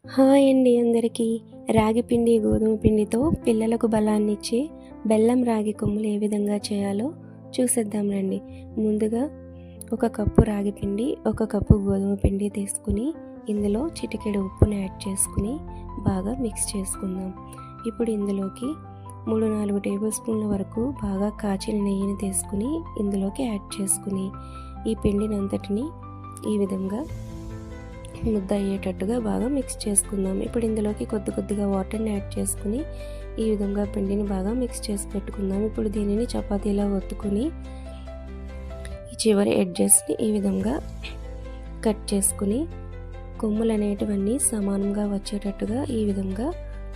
Hi అండి అందరికీ. రాగి పిండి, గోధుమ పిండితో పిల్లలకు బలాన్నిచ్చే బెల్లం రాగి కొమ్ములు ఏ విధంగా చేయాలో చూసేద్దాం రండి. ముందుగా ఒక కప్పు రాగి పిండి, ఒక కప్పు గోధుమ పిండి తీసుకుని ఇందులో చిటికెడు ఉప్పుని యాడ్ చేసుకుని బాగా మిక్స్ చేసుకుందాం. ఇప్పుడు ఇందులోకి 3-4 టేబుల్ స్పూన్ల వరకు బాగా కాచిన నెయ్యిని తీసుకుని ఇందులోకి యాడ్ చేసుకుని ఈ పిండినంతటిని ఈ విధంగా ముద్ద అయ్యేటట్టుగా బాగా మిక్స్ చేసుకుందాం. ఇప్పుడు ఇందులోకి కొద్దిగా వాటర్ని యాడ్ చేసుకుని ఈ విధంగా పిండిని బాగా మిక్స్ చేసి పెట్టుకుందాం. ఇప్పుడు దీనిని చపాతీలా ఒత్తుకుని ఈ చివరి ఎడ్జెస్ని ఈ విధంగా కట్ చేసుకుని కొమ్ములు అనేటివన్నీ సమానంగా వచ్చేటట్టుగా ఈ విధంగా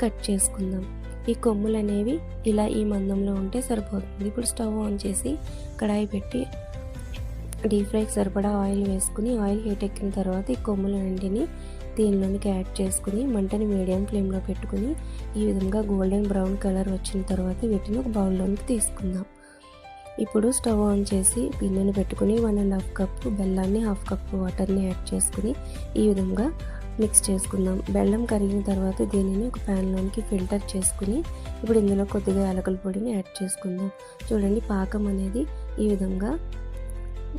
కట్ చేసుకుందాం. ఈ కొమ్ములు అనేవి ఇలా ఈ మందంలో ఉంటే సరిపోతుంది. ఇప్పుడు స్టవ్ ఆన్ చేసి కడాయి పెట్టి డీప్ ఫ్రైకి సరిపడా ఆయిల్ వేసుకుని ఆయిల్ హీట్ ఎక్కిన తర్వాత ఈ కొమ్ములన్నింటినీ దీనిలోనికి యాడ్ చేసుకుని మంటని మీడియం ఫ్లేమ్లో పెట్టుకుని ఈ విధంగా గోల్డెన్ బ్రౌన్ కలర్ వచ్చిన తర్వాత వీటిని ఒక బౌల్లోనికి తీసుకుందాం. ఇప్పుడు స్టవ్ ఆన్ చేసి గిన్నెని పెట్టుకుని 1.5 కప్పు బెల్లాన్ని, 1/2 కప్పు వాటర్ని యాడ్ చేసుకుని ఈ విధంగా మిక్స్ చేసుకుందాం. బెల్లం కరిగిన తర్వాత దీనిని ఒక ప్యాన్లోనికి ఫిల్టర్ చేసుకుని ఇప్పుడు ఇందులో కొద్దిగా యాలకుల పొడిని యాడ్ చేసుకుందాం. చూడండి, పాకం అనేది ఈ విధంగా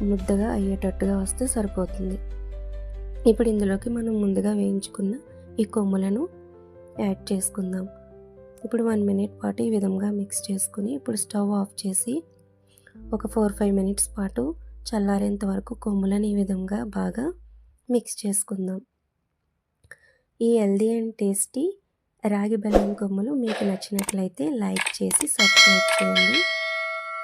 ముద్దగా అయ్యేటట్టుగా వస్తే సరిపోతుంది. ఇప్పుడు ఇందులోకి మనం ముందుగా వేయించుకున్న ఈ కొమ్ములను యాడ్ చేసుకుందాం. ఇప్పుడు 1 మినిట్ పాటు ఈ విధంగా మిక్స్ చేసుకుని ఇప్పుడు స్టవ్ ఆఫ్ చేసి ఒక 4-5 మినిట్స్ పాటు చల్లారేంత వరకు కొమ్ములను ఈ విధంగా బాగా మిక్స్ చేసుకుందాం. ఈ హెల్దీ అండ్ టేస్టీ రాగి బెల్లం కొమ్ములు మీకు నచ్చినట్లయితే లైక్ చేసి సబ్స్క్రైబ్ చేయండి.